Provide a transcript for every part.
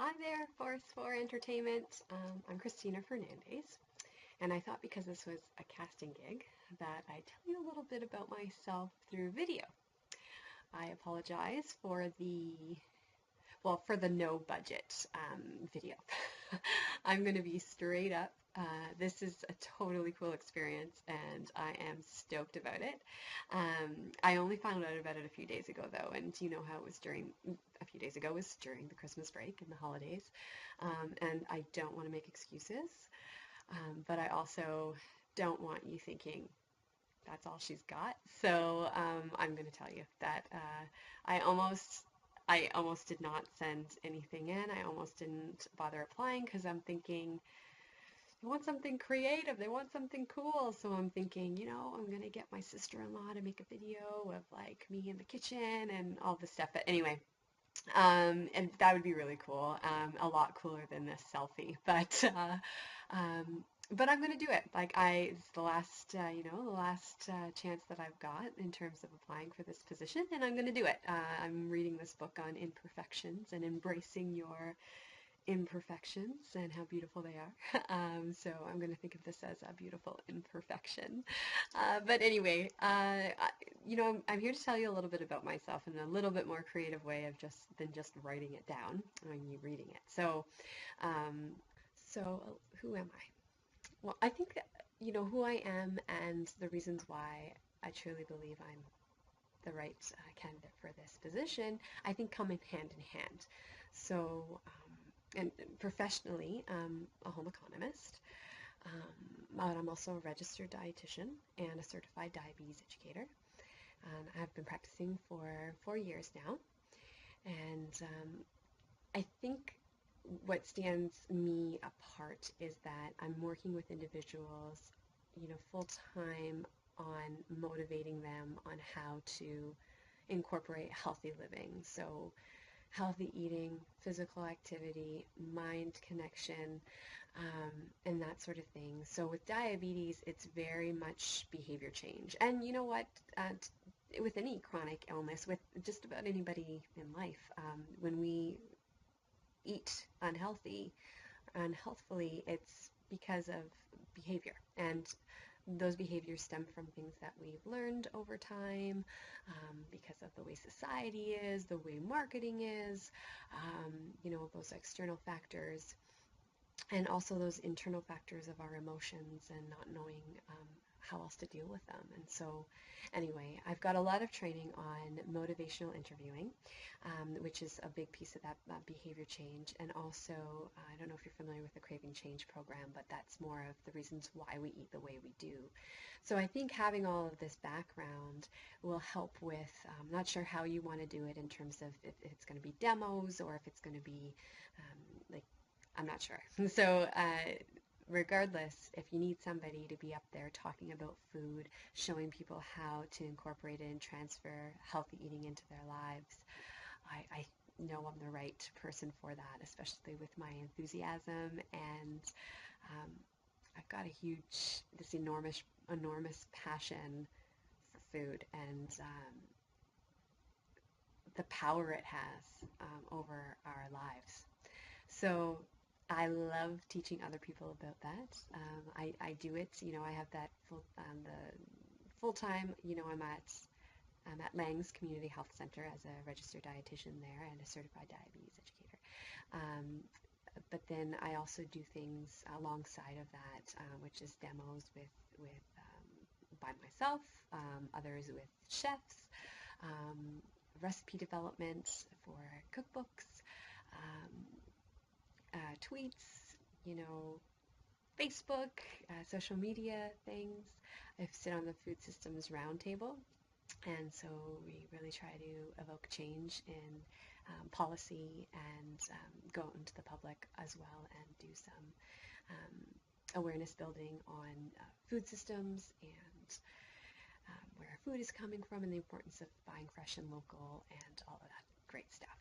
Hi there, Force for Entertainment. I'm Cristina Fernandes, and I thought because this was a casting gig that I'd tell you a little bit about myself through video. I apologize for the no budget video. I'm going to be straight up. This is a totally cool experience, and I am stoked about it. I only found out about it a few days ago, though, and you know how it was a few days ago was during the Christmas break and the holidays, and I don't want to make excuses, but I also don't want you thinking that's all she's got. So I'm going to tell you that I almost I almost did not send anything in. I almost didn't bother applying because I'm thinking they want something creative. They want something cool. So I'm thinking, I'm going to get my sister-in-law to make a video of like me in the kitchen and all this stuff. But anyway, and that would be really cool. A lot cooler than this selfie. But I'm going to do it. It's the last, the last chance that I've got in terms of applying for this position, and I'm going to do it. I'm reading this book on imperfections and embracing your imperfections and how beautiful they are. So I'm going to think of this as a beautiful imperfection. But anyway, I'm here to tell you a little bit about myself in a little bit more creative way of just writing it down when you reading it. So who am I? Well, I think who I am and the reasons why I truly believe I'm the right candidate for this position, I think come in hand. So, and professionally, a home economist, but I'm also a registered dietitian and a certified diabetes educator. I've been practicing for 4 years now, and I think what stands me apart is that I'm working with individuals, full time on motivating them on how to incorporate healthy living. So healthy eating, physical activity, mind connection, and that sort of thing. So with diabetes, it's very much behavior change. And you know what? With any chronic illness, with just about anybody in life, when we eat unhealthfully, it's because of behavior. And those behaviors stem from things that we've learned over time, because of the way society is, the way marketing is, those external factors, and also those internal factors of our emotions and not knowing how else to deal with them. And so anyway, I've got a lot of training on motivational interviewing, which is a big piece of that behavior change. And also, I don't know if you're familiar with the Craving Change program, but that's more of the reasons why we eat the way we do. So I think having all of this background will help with, not sure how you want to do it in terms of if it's going to be demos or if it's going to be I'm not sure. So regardless, if you need somebody to be up there talking about food, showing people how to incorporate it and transfer healthy eating into their lives, I know I'm the right person for that, especially with my enthusiasm. And I've got this enormous passion for food and the power it has over our lives. So I love teaching other people about that. I do it, I have that full time, I'm at Lang's Community Health Center as a registered dietitian there and a certified diabetes educator. But then I also do things alongside of that, which is demos by myself, others with chefs, recipe development for cookbooks, tweets, Facebook, social media things. I sit on the Food Systems Roundtable, and so we really try to evoke change in policy and go out into the public as well and do some awareness building on food systems and where our food is coming from and the importance of buying fresh and local and all of that great stuff.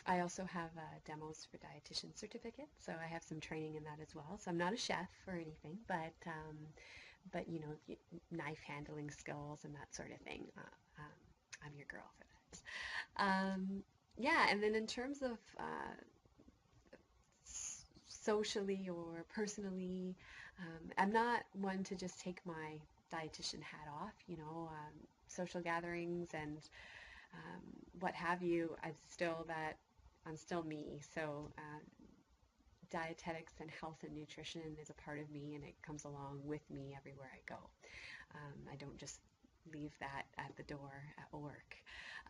I also have demos for dietitian certificates, so I have some training in that as well. So I'm not a chef or anything, but knife handling skills and that sort of thing. I'm your girl for that. yeah, and then in terms of socially or personally, I'm not one to just take my dietitian hat off, social gatherings and um, what have you. I'm still me. So dietetics and health and nutrition is a part of me, and it comes along with me everywhere I go. I don't just leave that at the door at work.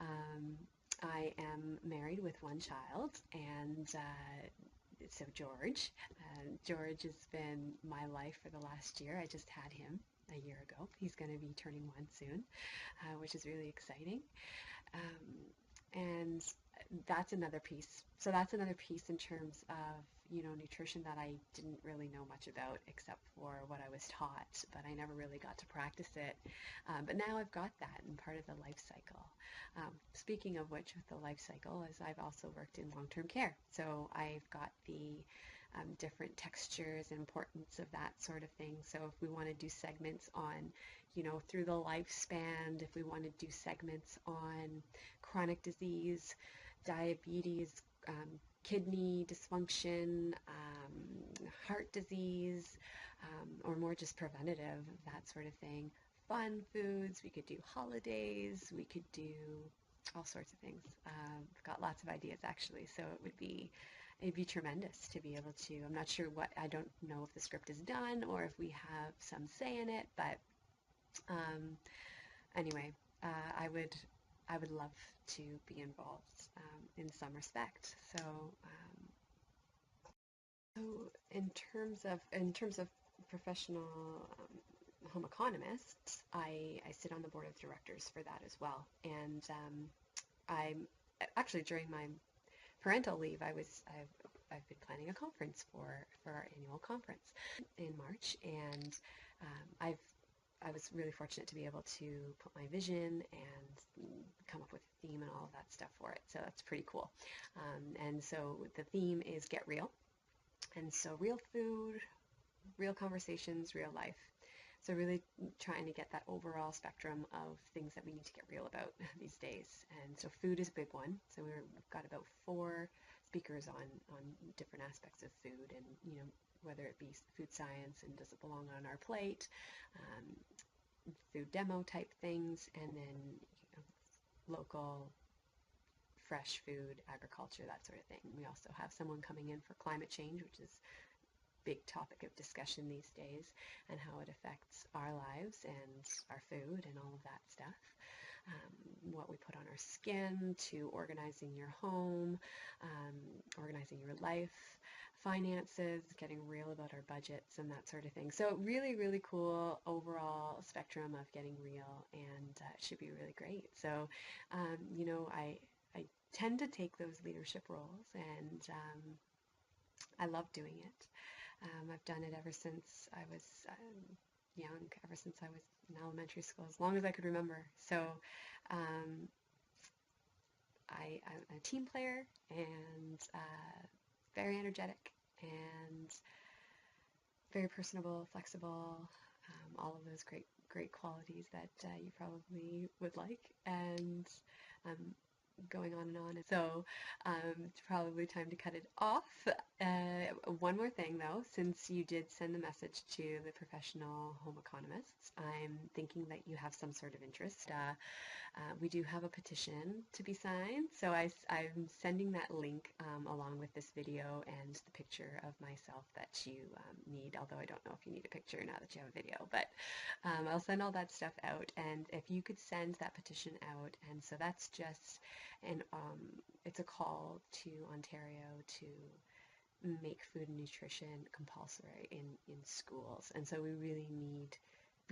Um, I am married with one child, and so George has been my life for the last year. I just had him a year ago. He's going to be turning one soon, which is really exciting. And that's another piece. So that's another piece in terms of, nutrition that I didn't really know much about except for what I was taught, but I never really got to practice it. But now I've got that and part of the life cycle. Speaking of which, with the life cycle, is I've also worked in long-term care. So I've got the different textures and importance of that sort of thing. So if we want to do segments on, through the lifespan, if we want to do segments on chronic disease, diabetes, kidney dysfunction, heart disease, or more just preventative, that sort of thing. Fun foods, we could do holidays, we could do all sorts of things. I've got lots of ideas actually, so it'd be tremendous to be able to. I'm not sure I don't know if the script is done or if we have some say in it, but um, anyway, I would love to be involved in some respect. So in terms of professional home economists, I sit on the board of directors for that as well. And I'm actually during my parental leave, I've been planning a conference for our annual conference in March, and I've I was really fortunate to be able to put my vision and come up with a theme and all of that stuff for it. So that's pretty cool. And so the theme is Get Real. And so real food, real conversations, real life. So really trying to get that overall spectrum of things that we need to get real about these days. And so food is a big one. So we've got about 4 speakers on different aspects of food, and whether it be food science and does it belong on our plate, um, food demo type things, and then local fresh food, agriculture, that sort of thing. We also have someone coming in for climate change, which is big topic of discussion these days, and how it affects our lives and our food and all of that stuff. What we put on our skin, to organizing your home, organizing your life, finances, getting real about our budgets and that sort of thing. So really, really cool overall spectrum of getting real, and it should be really great. So, I tend to take those leadership roles, and I love doing it. I've done it ever since I was young, ever since I was in elementary school, as long as I could remember. So um, I'm a team player, and very energetic and very personable, flexible, all of those great qualities that you probably would like. And going on and on. So it's probably time to cut it off. One more thing though, since you did send the message to the professional home economists, I'm thinking that you have some sort of interest. We do have a petition to be signed, so I'm sending that link along with this video and the picture of myself that you need, although I don't know if you need a picture now that you have a video, but I'll send all that stuff out, and if you could send that petition out. And so that's just, and it's a call to Ontario to make food and nutrition compulsory in schools. And so we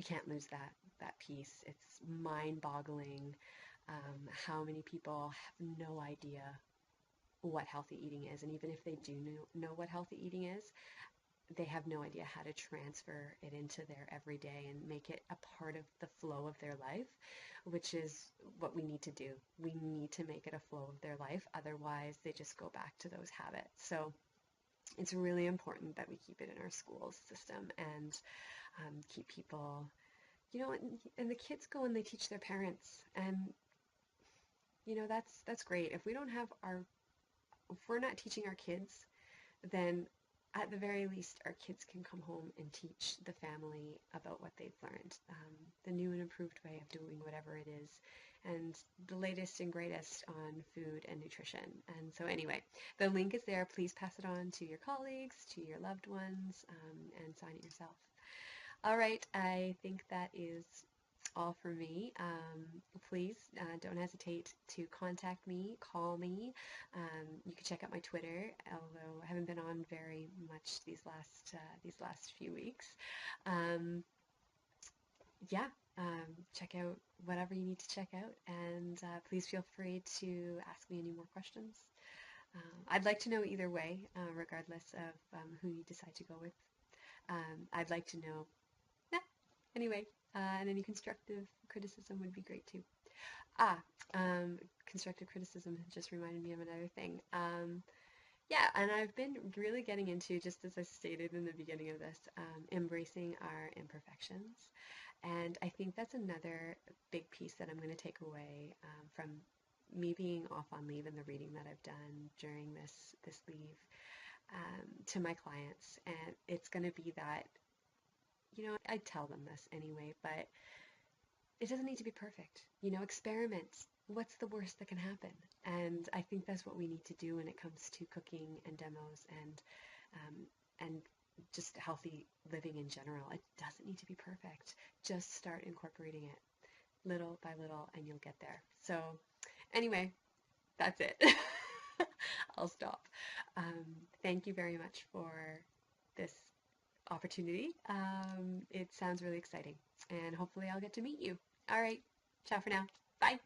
can't lose that piece. It's mind-boggling how many people have no idea what healthy eating is. And even if they do know what healthy eating is, they have no idea how to transfer it into their everyday and make it a part of the flow of their life, which is what we need to do. We need to make it a flow of their life. Otherwise, they just go back to those habits. So it's really important that we keep it in our schools system, and keep people, and the kids go and they teach their parents, and that's great. If we're not teaching our kids, then at the very least, our kids can come home and teach the family about what they've learned, the new and improved way of doing whatever it is, and the latest and greatest on food and nutrition. And so anyway, the link is there. Please pass it on to your colleagues, to your loved ones, and sign it yourself. All right, I think that is all for me. Please don't hesitate to contact me, call me. You can check out my Twitter, although I haven't been on very much these last few weeks. Um, yeah, check out whatever you need to check out, and please feel free to ask me any more questions. I'd like to know either way, regardless of who you decide to go with. I'd like to know. Yeah, anyway, and any constructive criticism would be great too. Ah, constructive criticism just reminded me of another thing. Yeah, and I've been really getting into, just as I stated in the beginning of this, embracing our imperfections. And I think that's another big piece that I'm going to take away from me being off on leave and the reading that I've done during this leave to my clients. And it's going to be that, I tell them this anyway, but it doesn't need to be perfect. Experiment. What's the worst that can happen? And I think that's what we need to do when it comes to cooking and demos and just healthy living in general. It doesn't need to be perfect. Just start incorporating it little by little and you'll get there. So anyway, that's it. I'll stop. Thank you very much for this opportunity. It sounds really exciting and hopefully I'll get to meet you. All right. Ciao for now. Bye.